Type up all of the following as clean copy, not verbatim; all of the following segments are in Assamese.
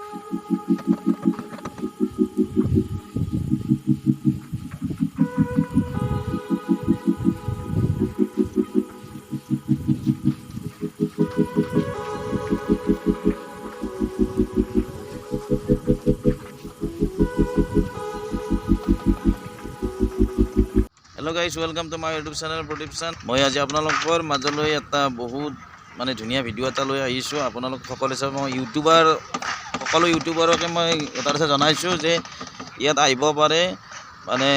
Hello guys, welcome to my YouTube channel Pradeep San. মই আজি আপোনালোকৰ মাজলৈ এটা বহুত মানে ধুনীয়া ভিডিঅ' এটা লৈ আহিছোঁ। আপোনালোক সকলোৱে চাব, মই সকলো ইউটিউবাৰকে মই এটা কথা জনাইছোঁ যে ইয়াত আহিব পাৰে। মানে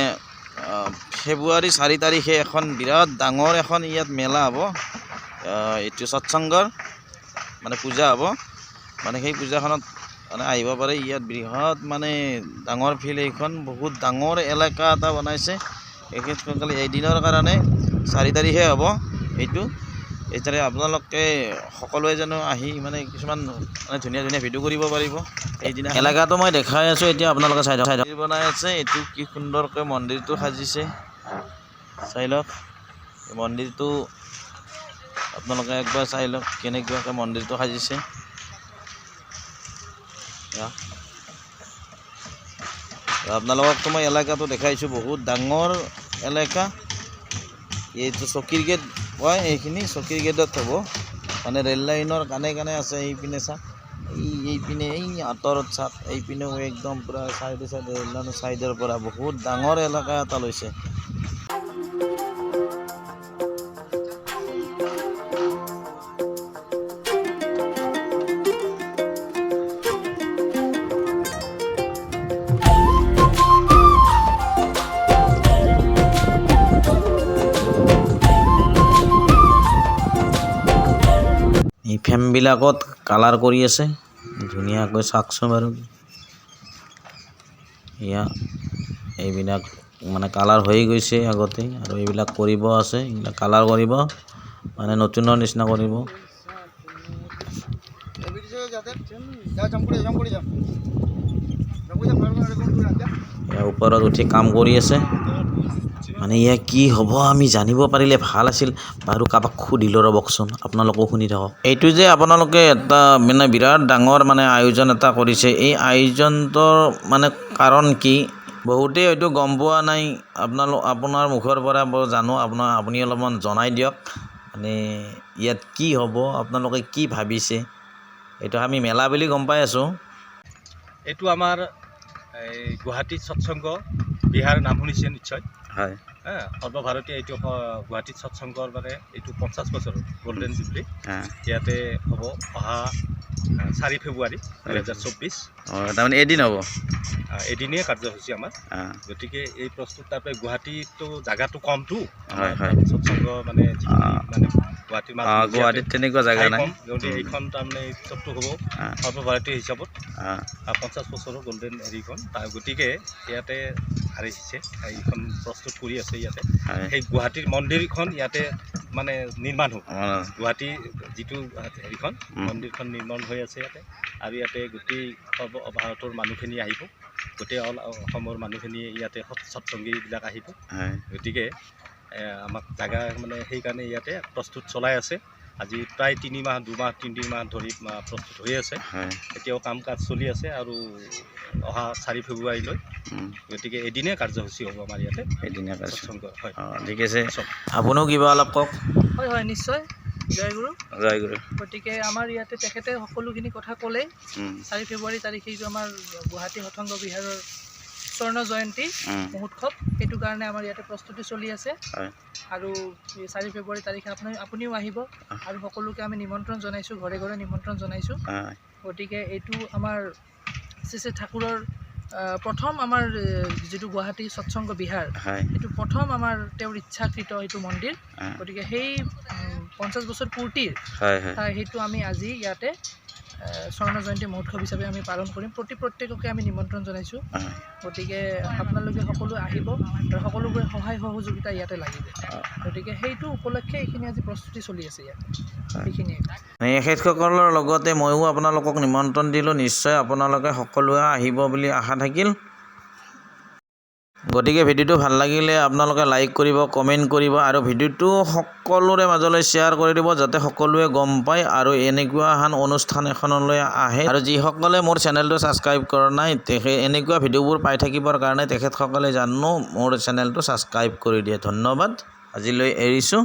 ফেব্ৰুৱাৰী 4 তাৰিখে এখন বিৰাট ডাঙৰ এখন ইয়াত মেলা হ'ব। এইটো সৎসংগৰ মানে পূজা হ'ব। মানে সেই পূজাখনত মানে আহিব পাৰে। ইয়াত বৃহৎ মানে ডাঙৰ ফিল্ড, এইখন বহুত ডাঙৰ এলেকা এটা বনাইছে। একেসকলে এদিনৰ কাৰণে 4 তাৰিখে হ'ব। এইটাৰে আপোনালোকে সকলোৱে যেন আহি মানে কিছুমান মানে ধুনীয়া ধুনীয়া ভিডিঅ' কৰিব পাৰিব। এইদিনা এলেকাটো মই দেখাই আছোঁ। এতিয়া আপোনালোকে চাই বনাই আছে। এইটো কি সুন্দৰকৈ মন্দিৰটো সাজিছে, চাই লওক। মন্দিৰটো আপোনালোকে একবাৰ চাই লওক কেনেকুৱাকৈ মন্দিৰটো সাজিছে। আপোনালোকক মই এলেকাটো দেখাইছোঁ, বহুত ডাঙৰ এলেকা। এইটো চকীৰ গেট হয়, এইখিনি চকীৰ গেটত হ'ব। মানে ৰেল লাইনৰ কাণে কাণে আছে। এইপিনে চাওক, এইপিনে এই আঁতৰত চাওক, এইপিনেও একদম পূৰা চাইডে চাইডে ৰেল লাইনৰ চাইডৰ পৰা বহুত ডাঙৰ এলেকা এটা লৈছে। এই ফ্ৰেমবিলাকত কালাৰ কৰি আছে ধুনীয়াকৈ, চাওকচোন বাৰু। এয়া এইবিলাক মানে কালাৰ হৈ গৈছে আগতে, আৰু এইবিলাক কৰিব আছে। এইবিলাক কালাৰ কৰিব, মানে নতুনৰ নিচিনা কৰিব। ওপৰত উঠি কাম কৰি আছে। মানে ইয়া কি হ'ব আমি জানিব পাৰিলে ভাল আছিল। বাৰু কাৰোবাক সুধিলোঁ ৰ'বকচোন, আপোনালোকেও শুনি থাকক। এইটো যে আপোনালোকে এটা মানে বিৰাট ডাঙৰ মানে আয়োজন এটা কৰিছে, এই আয়োজনটোৰ মানে কাৰণ কি বহুতেই হয়তো গম পোৱা নাই। আপোনাৰ মুখৰ পৰা জানো, আপুনি অলপমান জনাই দিয়ক। মানে ইয়াত কি হ'ব, আপোনালোকে কি ভাবিছে? এইটো আমি মেলা বুলি গম পাই আছোঁ। এইটো আমাৰ গুৱাহাটীত সৎসংগ বিহাৰ নাম শুনিছে নিশ্চয়। হয়, সৰ্বভাৰতীয় এইটো গুৱাহাটীত সৎসংগৰ মানে এইটো 50 বছৰ গল্ডেন জুবলি ইয়াতে হ'ব অহা 4 ফেব্ৰুৱাৰী 2024। তাৰমানে এদিন হ'ব, এদিনীয়া কাৰ্যসূচী আমাৰ। গতিকে এই প্ৰস্তুত তাৰপৰা গুৱাহাটীতো জাগাটো কমটো, সৎসংগ মানে মানে গুৱাহাটীত তেনেকুৱা জেগা নাই। এইখন তাৰমানে উৎসৱটো হ'ব সৰ্বভাৰতীয় হিচাপত 50 বছৰৰ গল্ডেন হেৰিখন। গতিকে ইয়াতে হাৰিছে, এইখন প্ৰস্তুত কৰি আছে ইয়াতে। সেই গুৱাহাটীৰ মন্দিৰখন ইয়াতে মানে নিৰ্মাণ হ'ব। গুৱাহাটী যিটো হেৰিখন মন্দিৰখন নিৰ্মাণ হৈ আছে ইয়াতে। আৰু ইয়াতে গোটেই ভাৰতৰ মানুহখিনি আহিব, গোটেই অসমৰ মানুহখিনি ইয়াতে সৎসংগীবিলাক আহিব। গতিকে আমাক জাগা মানে সেইকাৰণে ইয়াতে প্ৰস্তুত চলাই আছে। আজি প্ৰায় 3 মাহ 2 মাহ 3 মাহ ধৰি প্ৰস্তুত হৈ আছে। এতিয়াও কাম কাজ চলি আছে আৰু অহা 4 ফেব্ৰুৱাৰীলৈ। গতিকে এদিনীয়া কাৰ্যসূচী হ'ব আমাৰ ইয়াতে, এদিনীয়া সৎসংগ। হয়, ঠিক আছে। আপুনিও কিবা অলপ কওক। হয় হয়, নিশ্চয়। জয় গুৰু, জয় গুৰু। গতিকে আমাৰ ইয়াতে তেখেতে সকলোখিনি কথা ক'লেই। 4 ফেব্ৰুৱাৰী তাৰিখে এইটো আমাৰ গুৱাহাটী সৎসংগ বিহাৰৰ স্বৰ্ণ জয়ন্তী মহোৎসৱ, সেইটো কাৰণে আমাৰ ইয়াতে প্ৰস্তুতি চলি আছে। আৰু 4 ফেব্ৰুৱাৰী তাৰিখে আপুনিও আহিব, আৰু সকলোকে আমি নিমন্ত্ৰণ জনাইছোঁ, ঘৰে ঘৰে নিমন্ত্ৰণ জনাইছোঁ। গতিকে এইটো আমাৰ শ্ৰী শ্ৰী ঠাকুৰৰ প্ৰথম আমাৰ যিটো গুৱাহাটী সৎসংগ বিহাৰ, এইটো প্ৰথম আমাৰ তেওঁৰ ইচ্ছাকৃত এইটো মন্দিৰ। গতিকে সেই 50 বছৰ পূৰ্তিৰ সেইটো আমি আজি ইয়াতে স্বৰ্ণ জয়ন্তী মহোৎসৱ হিচাপে আমি পালন কৰিম। প্ৰত্যেককে আমি নিমন্ত্ৰণ জনাইছোঁ। গতিকে আপোনালোকে সকলো আহিব, আৰু সকলোবোৰে সহায় সহযোগিতা ইয়াতে লাগিব। গতিকে সেইটো উপলক্ষে এইখিনি আজি প্ৰস্তুতি চলি আছে ইয়াতে। সেইখিনিয়ে এখেতসকলৰ লগতে ময়ো আপোনালোকক নিমন্ত্ৰণ দিলোঁ। নিশ্চয় আপোনালোকে সকলোৱে আহিব বুলি আশা থাকিল। গতিকে ভিডিঅ'টো ভাল লাগিলে আপোনালোকে লাইক কৰিব, কমেণ্ট কৰিব আৰু ভিডিঅ'টো সকলোৰে মাজলৈ শ্বেয়াৰ কৰি দিব যাতে সকলোৱে গম পায় আৰু এনেকুৱা এখন অনুষ্ঠান এখনলৈ আহে। আৰু যিসকলে মোৰ চেনেলটো ছাবস্ক্ৰাইব কৰা নাই এনেকুৱা ভিডিঅ'বোৰ পাই থাকিবৰ কাৰণে তেখেতসকলে জানো মোৰ চেনেলটো ছাবস্ক্ৰাইব কৰি দিয়ে। ধন্যবাদ, আজিলৈ এৰিছোঁ।